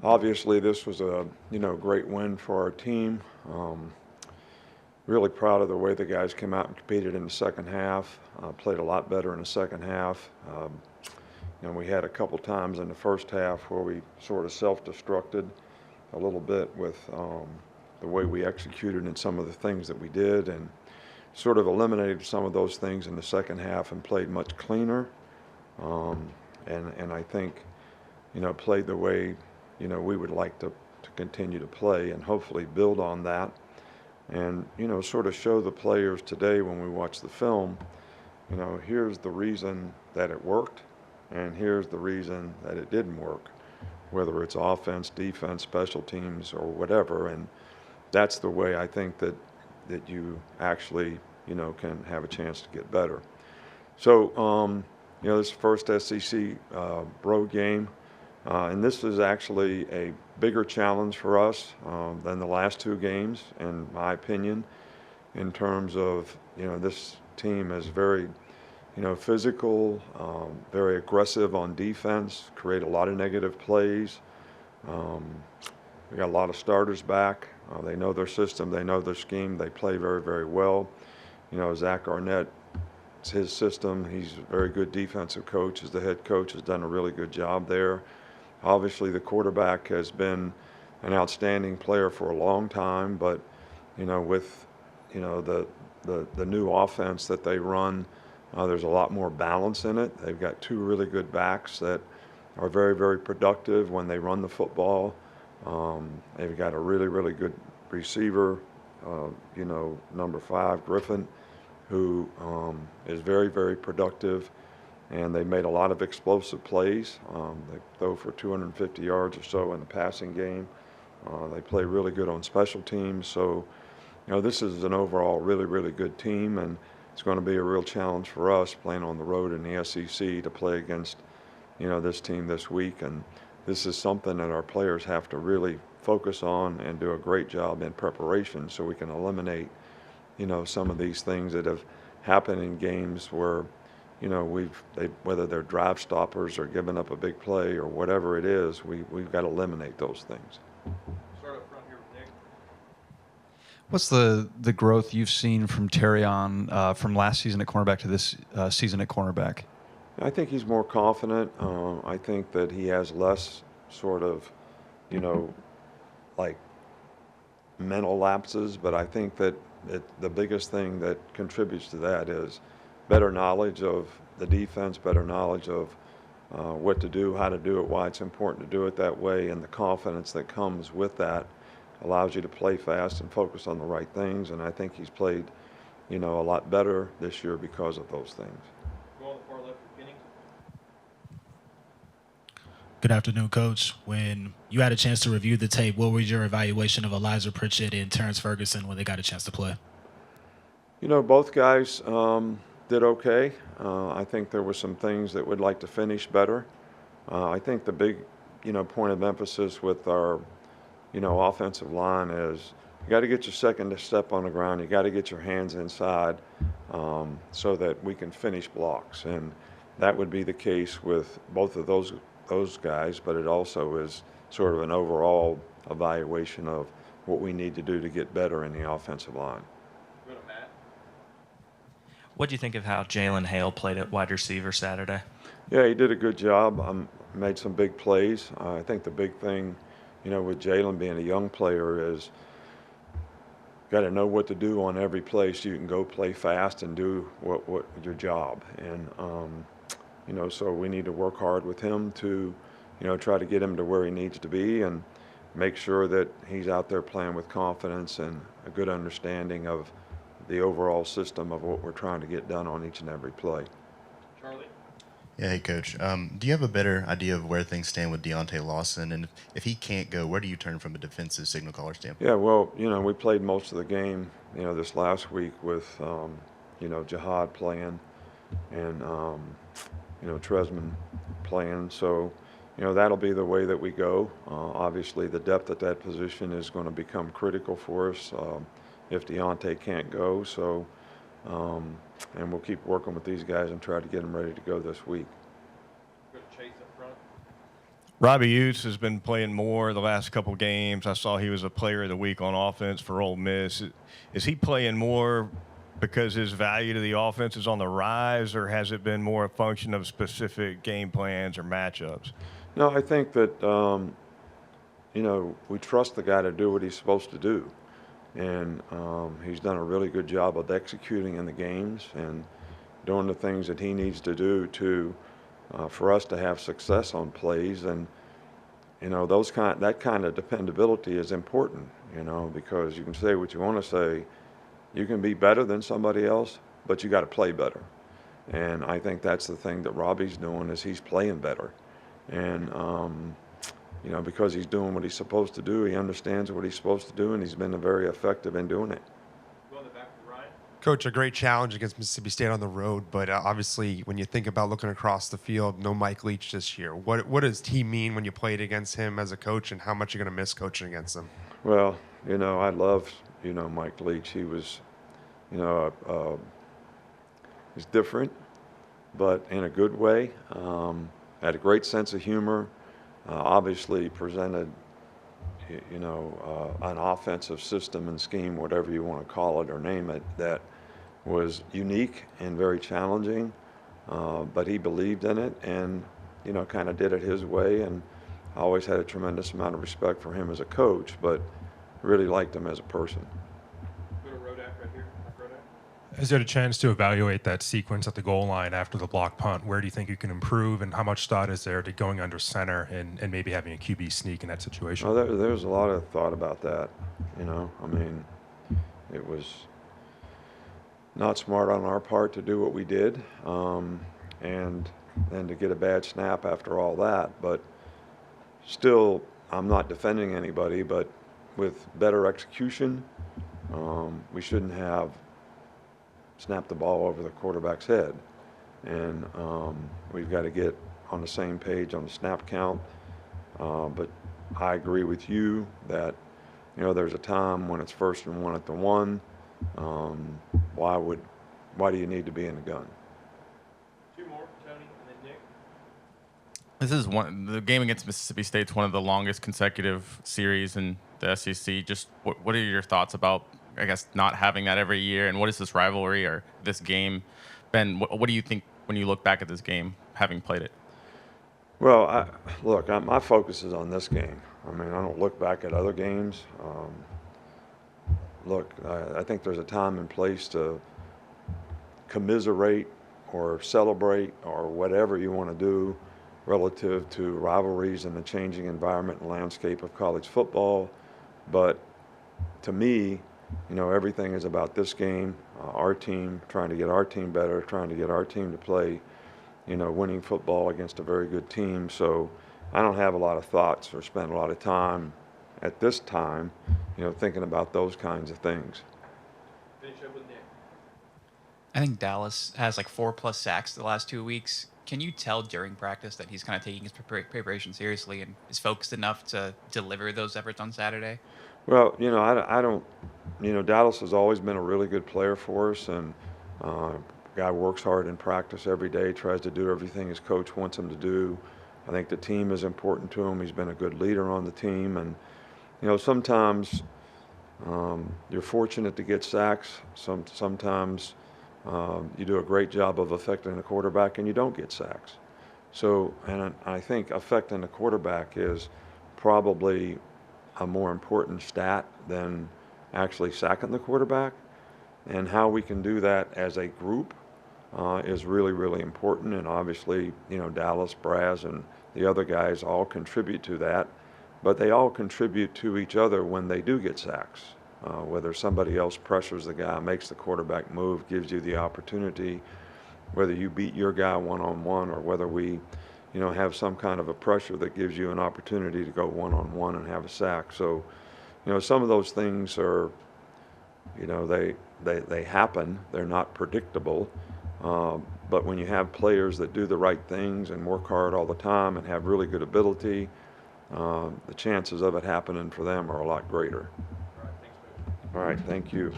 Obviously, this was a great win for our team. Really proud of the way the guys came out and competed in the second half. Played a lot better in the second half. We had a couple times in the first half where we sort of self-destructed a little bit with the way we executed and some of the things that we did, and sort of eliminated some of those things in the second half and played much cleaner. And I think played the way we would like to continue to play and hopefully build on that, and sort of show the players today when we watch the film, here's the reason that it worked and here's the reason that it didn't work, whether it's offense, defense, special teams, or whatever. And that's the way I think that you actually can have a chance to get better. So this first SEC road game, and this is actually a bigger challenge for us than the last two games, in my opinion, in terms of this team is very physical, very aggressive on defense, create a lot of negative plays. We got a lot of starters back. They know their system, they know their scheme, they play very, very well. Zach Arnett, it's his system. He's a very good defensive coach. As the head coach, has done a really good job there. Obviously, the quarterback has been an outstanding player for a long time, but with the new offense that they run, there's a lot more balance in it. They've got two really good backs that are very, very productive when they run the football. They've got a really, really good receiver, number 5, Griffin, who is very, very productive. And they made a lot of explosive plays. They throw for 250 yards or so in the passing game. They play really good on special teams. So, this is an overall really, really good team, and it's going to be a real challenge for us playing on the road in the SEC to play against, this team this week. And this is something that our players have to really focus on and do a great job in preparation so we can eliminate, some of these things that have happened in games where, whether they're drive stoppers or giving up a big play or whatever it is, we've got to eliminate those things. Start up front here with Nick. What's the growth you've seen from Terrion from last season at cornerback to this season at cornerback? I think he's more confident. I think that he has less sort of, like mental lapses, but I think that the biggest thing that contributes to that is better knowledge of the defense, better knowledge of what to do, how to do it, why it's important to do it that way, and the confidence that comes with that allows you to play fast and focus on the right things. And I think he's played, a lot better this year because of those things. Go on the far left with Penny. Good afternoon, Coach. When you had a chance to review the tape, what was your evaluation of Elijah Pritchett and Terrence Ferguson when they got a chance to play? Both guys did okay. I think there were some things that we'd like to finish better. I think the big, point of emphasis with our, offensive line is you got to get your second step on the ground. You got to get your hands inside so that we can finish blocks. And that would be the case with both of those guys, but it also is sort of an overall evaluation of what we need to do to get better in the offensive line. Go to Matt. What do you think of how Jalen Hale played at wide receiver Saturday? Yeah, he did a good job. Made some big plays. I think the big thing, with Jalen being a young player is got to know what to do on every play so you can go play fast and do what your job. And, so we need to work hard with him to, try to get him to where he needs to be and make sure that he's out there playing with confidence and a good understanding of the overall system of what we're trying to get done on each and every play. Charlie. Yeah, hey, Coach. Do you have a better idea of where things stand with Deontay Lawson? And if he can't go, where do you turn from a defensive signal caller standpoint? Yeah, well, we played most of the game, this last week with, Jihad playing and, Tresman playing. So, that'll be the way that we go. Obviously, the depth at that position is going to become critical for us if Deontay can't go. So, and we'll keep working with these guys and try to get them ready to go this week. Go to Chase up front. Robbie Hughes has been playing more the last couple games. I saw he was a player of the week on offense for Ole Miss. Is he playing more because his value to the offense is on the rise, or has it been more a function of specific game plans or matchups? No, I think that, we trust the guy to do what he's supposed to do. And he's done a really good job of executing in the games and doing the things that he needs to do to for us to have success on plays. And that kind of dependability is important, because you can say what you want to say. You can be better than somebody else, but you got to play better. And I think that's the thing that Robbie's doing, is he's playing better. And because he's doing what he's supposed to do, he understands what he's supposed to do, and he's been very effective in doing it. Going back to Ryan. Coach, a great challenge against Mississippi State on the road, but obviously when you think about looking across the field, no Mike Leach this year. What does he mean when you played against him as a coach, and how much you're going to miss coaching against him? Well, I loved, Mike Leach. He was, he's different, but in a good way. Had a great sense of humor. Obviously presented, an offensive system and scheme, whatever you want to call it or name it, that was unique and very challenging. But he believed in it and, kind of did it his way. And I always had a tremendous amount of respect for him as a coach, but really liked him as a person. Go to Rodak right here. Rodak. Is there a chance to evaluate that sequence at the goal line after the block punt? Where do you think you can improve, and how much thought is there to going under center and maybe having a QB sneak in that situation? Well, there's a lot of thought about that. It was not smart on our part to do what we did, and then to get a bad snap after all that. But still, I'm not defending anybody, but with better execution, we shouldn't have snapped the ball over the quarterback's head. And we've got to get on the same page on the snap count. But I agree with you that, there's a time when it's 1st and 1 at the 1. Why do you need to be in the gun? Two more, Tony, and then Nick. This is the game against Mississippi State's one of the longest consecutive series in the SEC. Just what are your thoughts about, I guess, not having that every year, and what is this rivalry or this game been? What do you think when you look back at this game, having played it? Well, my focus is on this game. I don't look back at other games. I think there's a time and place to commiserate or celebrate or whatever you want to do relative to rivalries and the changing environment and landscape of college football. But to me, everything is about this game, our team, trying to get our team better, trying to get our team to play, winning football against a very good team. So I don't have a lot of thoughts or spend a lot of time at this time, thinking about those kinds of things. Finish up with Nick. I think Dallas has like 4+ sacks the last 2 weeks. Can you tell during practice that he's kind of taking his preparation seriously and is focused enough to deliver those efforts on Saturday? Well, I don't, Dallas has always been a really good player for us, and guy works hard in practice every day, tries to do everything his coach wants him to do. I think the team is important to him. He's been a good leader on the team, and sometimes you're fortunate to get sacks. Sometimes you do a great job of affecting the quarterback and you don't get sacks. So, and I think affecting the quarterback is probably a more important stat than actually sacking the quarterback. And how we can do that as a group is really, really important. And obviously, Dallas, Braz, and the other guys all contribute to that. But they all contribute to each other when they do get sacks. Whether somebody else pressures the guy, makes the quarterback move, gives you the opportunity, whether you beat your guy one-on-one or whether we, have some kind of a pressure that gives you an opportunity to go one-on-one and have a sack. So, some of those things are, they happen. They're not predictable. But when you have players that do the right things and work hard all the time and have really good ability, the chances of it happening for them are a lot greater. All right, thanks, Coach. All right, thank you.